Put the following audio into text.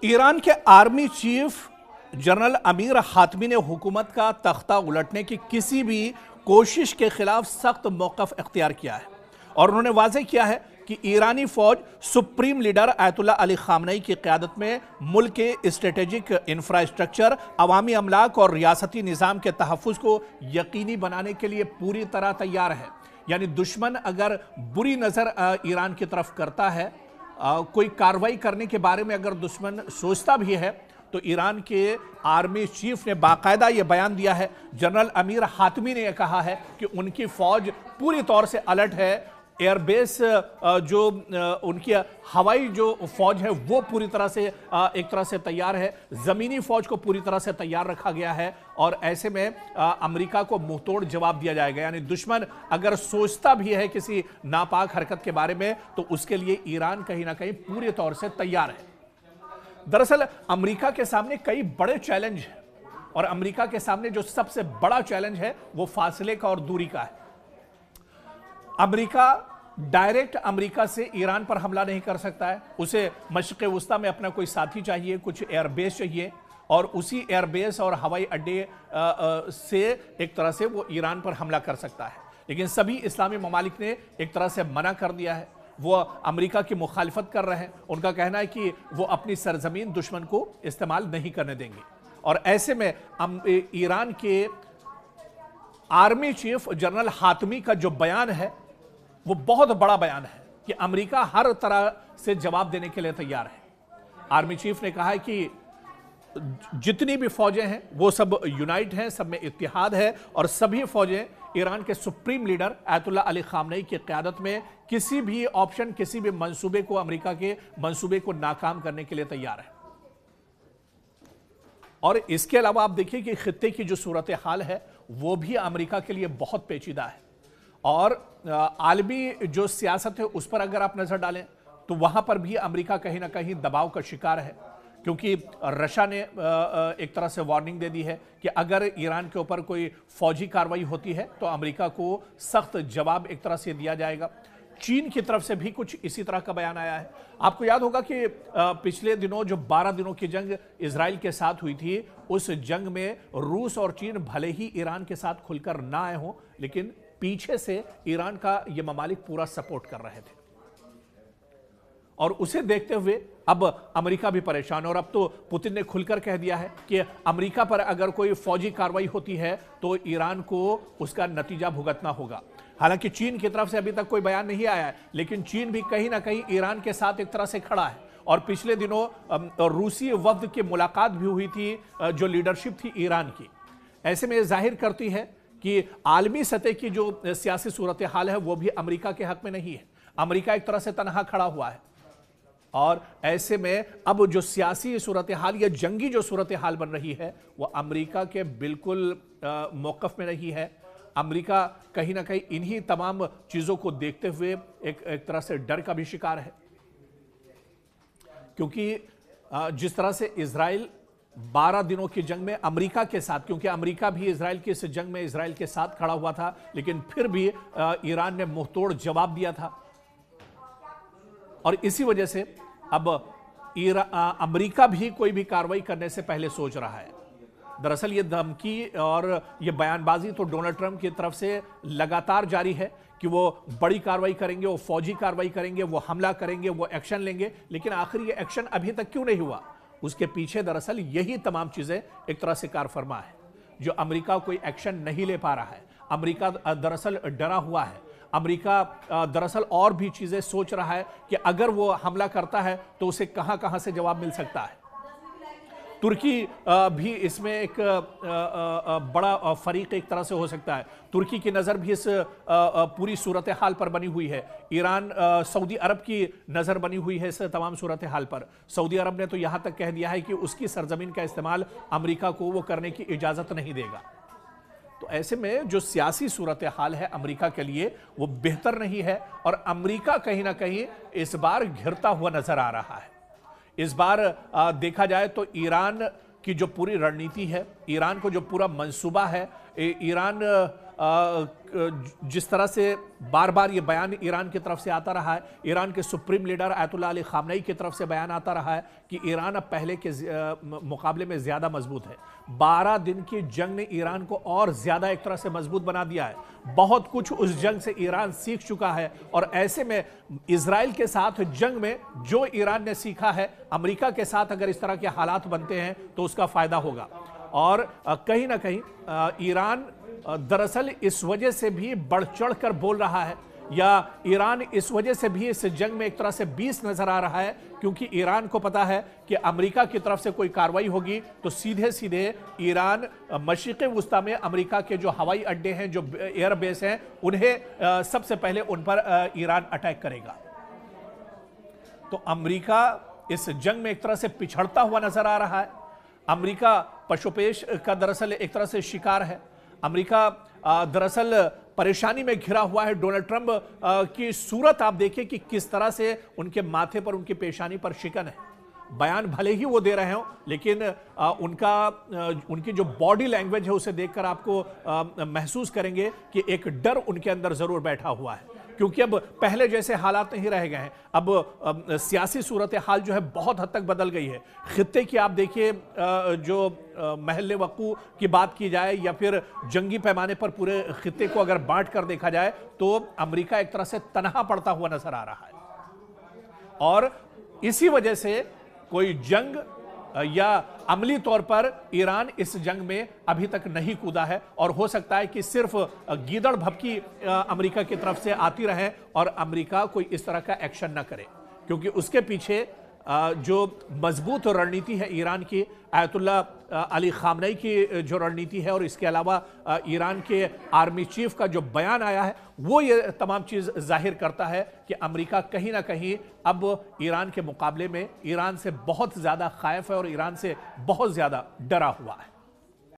Iran के army chief general Amir Hatami ने हुकूमत का तख्ता उलटने की किसी भी कोशिश के खिलाफ सख्त मौक़िफ़ इख्तियार किया है और उन्होंने वाज़ेह किया है कि ईरानी फ़ौज सुप्रीम लीडर आयतुल्लाह अली ख़ामनेई की क़यादत में मुल्क के स्ट्रेटेजिक इंफ्रास्ट्रक्चर, अवामी अमलाक और रियासती निज़ाम के तहफ़्फ़ुज़ को यकीनी बनाने के लिए पूरी तरह तैयार है। यानी दुश्मन अगर बुरी नज़र ईरान की तरफ करता है, कोई कार्रवाई करने के बारे में अगर दुश्मन सोचता भी है, तो ईरान के आर्मी चीफ ने बाकायदा ये बयान दिया है। जनरल अमीर हातमी ने यह कहा है कि उनकी फ़ौज पूरी तौर से अलर्ट है। एयरबेस जो उनकी हवाई जो फ़ौज है वो पूरी तरह से एक तरह से तैयार है। ज़मीनी फ़ौज को पूरी तरह से तैयार रखा गया है और ऐसे में अमेरिका को मुंहतोड़ जवाब दिया जाएगा। यानी दुश्मन अगर सोचता भी है किसी नापाक हरकत के बारे में, तो उसके लिए ईरान कहीं ना कहीं पूरे तौर से तैयार है। दरअसल अमेरिका के सामने कई बड़े चैलेंज हैं और अमेरिका के सामने जो सबसे बड़ा चैलेंज है वो फासले का और दूरी का है। अमेरिका डायरेक्ट अमेरिका से ईरान पर हमला नहीं कर सकता है। उसे मशरिक़ वुस्ता में अपना कोई साथी चाहिए, कुछ एयरबेस चाहिए और उसी एयरबेस और हवाई अड्डे से एक तरह से वो ईरान पर हमला कर सकता है। लेकिन सभी इस्लामी ममालिक ने एक तरह से मना कर दिया है। वो अमेरिका की मुखालिफत कर रहे हैं। उनका कहना है कि वो अपनी सरजमीन दुश्मन को इस्तेमाल नहीं करने देंगे। और ऐसे में ईरान के आर्मी चीफ जनरल हातमी का जो बयान है वो बहुत बड़ा बयान है कि अमेरिका हर तरह से जवाब देने के लिए तैयार है। आर्मी चीफ ने कहा है कि जितनी भी फौजें हैं वो सब यूनाइट हैं, सब में इत्तेहाद है और सभी फौजें ईरान के सुप्रीम लीडर आयतुल्लाह अली ख़ामनेई की क़यादत में किसी भी ऑप्शन, किसी भी मंसूबे को, अमेरिका के मंसूबे को नाकाम करने के लिए तैयार है। और इसके अलावा आप देखिए कि खित्ते की जो सूरत हाल है वो भी अमेरिका के लिए बहुत पेचीदा है और आलमी जो सियासत है उस पर अगर आप नजर डालें तो वहां पर भी अमेरिका कहीं ना कहीं दबाव का शिकार है, क्योंकि रशिया ने एक तरह से वार्निंग दे दी है कि अगर ईरान के ऊपर कोई फौजी कार्रवाई होती है तो अमेरिका को सख्त जवाब एक तरह से दिया जाएगा। चीन की तरफ से भी कुछ इसी तरह का बयान आया है। आपको याद होगा कि पिछले दिनों जो 12 दिनों की जंग इजराइल के साथ हुई थी, उस जंग में रूस और चीन भले ही ईरान के साथ खुलकर ना आए हों, लेकिन पीछे से ईरान का ये ममालिक पूरा सपोर्ट कर रहे थे और उसे देखते हुए अब अमेरिका भी परेशान है। और अब तो पुतिन ने खुलकर कह दिया है कि अमेरिका पर अगर कोई फौजी कार्रवाई होती है तो ईरान को उसका नतीजा भुगतना होगा। हालांकि चीन की तरफ से अभी तक कोई बयान नहीं आया है, लेकिन चीन भी कहीं ना कहीं ईरान के साथ एक तरह से खड़ा है और पिछले दिनों रूसी वफ्द की मुलाकात भी हुई थी जो लीडरशिप थी ईरान की। ऐसे में जाहिर करती है कि आलमी सतह की जो सियासी सूरत हाल है वो भी अमेरिका के हक में नहीं है। अमेरिका एक तरह से तनहा खड़ा हुआ है और ऐसे में अब जो सियासी सूरत हाल या जंगी जो सूरत हाल बन रही है वो अमेरिका के बिल्कुल मौक़िफ़ में नहीं है। अमेरिका कहीं ना कहीं इन्हीं तमाम चीज़ों को देखते हुए एक तरह से डर का भी शिकार है, क्योंकि जिस तरह से इजराइल 12 दिनों की जंग में अमेरिका के साथ, क्योंकि अमेरिका भी इजराइल की इस जंग में इजराइल के साथ खड़ा हुआ था, लेकिन फिर भी ईरान ने मुंहतोड़ जवाब दिया था और इसी वजह से अब अमेरिका भी कोई भी कार्रवाई करने से पहले सोच रहा है। दरअसल ये धमकी और ये बयानबाजी तो डोनाल्ड ट्रंप की तरफ से लगातार जारी है कि वो बड़ी कार्रवाई करेंगे, वो फौजी कार्रवाई करेंगे, वो हमला करेंगे, वो एक्शन लेंगे, लेकिन आखिर ये एक्शन अभी तक क्यों नहीं हुआ? उसके पीछे दरअसल यही तमाम चीजें एक तरह से कार फरमा है जो अमेरिका कोई एक्शन नहीं ले पा रहा है। अमेरिका दरअसल डरा हुआ है। अमेरिका दरअसल और भी चीजें सोच रहा है कि अगर वो हमला करता है तो उसे कहां कहां से जवाब मिल सकता है। तुर्की भी इसमें एक बड़ा फरीक एक तरह से हो सकता है। तुर्की की नज़र भी इस पूरी सूरत हाल पर बनी हुई है। ईरान, सऊदी अरब की नज़र बनी हुई है इस तमाम सूरत हाल पर। सऊदी अरब ने तो यहाँ तक कह दिया है कि उसकी सरजमीन का इस्तेमाल अमेरिका को वो करने की इजाज़त नहीं देगा। तो ऐसे में जो सियासी सूरत हाल है अमेरिका के लिए वो बेहतर नहीं है और अमेरिका कहीं ना कहीं इस बार घिरता हुआ नज़र आ रहा है। इस बार देखा जाए तो ईरान की जो पूरी रणनीति है, ईरान को जो पूरा मंसूबा है, ईरान जिस तरह से बार बार ये बयान ईरान की तरफ से आता रहा है, ईरान के supreme leader Ayatollah Ali Khamenei की तरफ से बयान आता रहा है कि ईरान अब पहले के मुकाबले में ज़्यादा मजबूत है। 12 दिन की जंग ने ईरान को और ज़्यादा एक तरह से मजबूत बना दिया है। बहुत कुछ उस जंग से ईरान सीख चुका है और ऐसे में इजराइल के साथ जंग में जो ईरान ने सीखा है, अमेरिका के साथ अगर इस तरह के हालात बनते हैं तो उसका फ़ायदा होगा। और कहीं ना कहीं ईरान दरअसल इस वजह से भी बढ़ चढ़ कर बोल रहा है, या ईरान इस वजह से भी इस जंग में एक तरह से 20 नजर आ रहा है, क्योंकि ईरान को पता है कि अमेरिका की तरफ से कोई कार्रवाई होगी तो सीधे सीधे ईरान मशरिक़ वुस्ता में अमेरिका के जो हवाई अड्डे हैं, जो एयर बेस हैं, उन्हें सबसे पहले उन पर ईरान अटैक करेगा। तो अमेरिका इस जंग में एक तरह से पिछड़ता हुआ नजर आ रहा है। अमेरिका पशुपेश का दरअसल एक तरह से शिकार है। अमेरिका दरअसल परेशानी में घिरा हुआ है। डोनाल्ड ट्रंप की सूरत आप देखिए कि किस तरह से उनके माथे पर, उनकी पेशानी पर शिकन है। बयान भले ही वो दे रहे हो, लेकिन उनकी जो बॉडी लैंग्वेज है उसे देखकर आपको महसूस करेंगे कि एक डर उनके अंदर जरूर बैठा हुआ है, क्योंकि अब पहले जैसे हालात नहीं रह गए हैं। अब सियासी सूरत हाल जो है बहुत हद तक बदल गई है। खित्ते की आप देखिए, जो महल वक़ू की बात की जाए या फिर जंगी पैमाने पर पूरे खित्ते को अगर बांट कर देखा जाए तो अमेरिका एक तरह से तनहा पड़ता हुआ नजर आ रहा है। और इसी वजह से कोई जंग या अमली तौर पर ईरान इस जंग में अभी तक नहीं कूदा है, और हो सकता है कि सिर्फ गीदड़ भभकी अमेरिका की तरफ से आती रहे और अमेरिका कोई इस तरह का एक्शन न करे, क्योंकि उसके पीछे जो मजबूत रणनीति है ईरान की, आयतुल्लाह अली खामनेई की जो रणनीति है, और इसके अलावा ईरान के आर्मी चीफ का जो बयान आया है, वो ये तमाम चीज़ जाहिर करता है कि अमेरिका कहीं ना कहीं अब ईरान के मुकाबले में ईरान से बहुत ज़्यादा खायफ है और ईरान से बहुत ज़्यादा डरा हुआ है।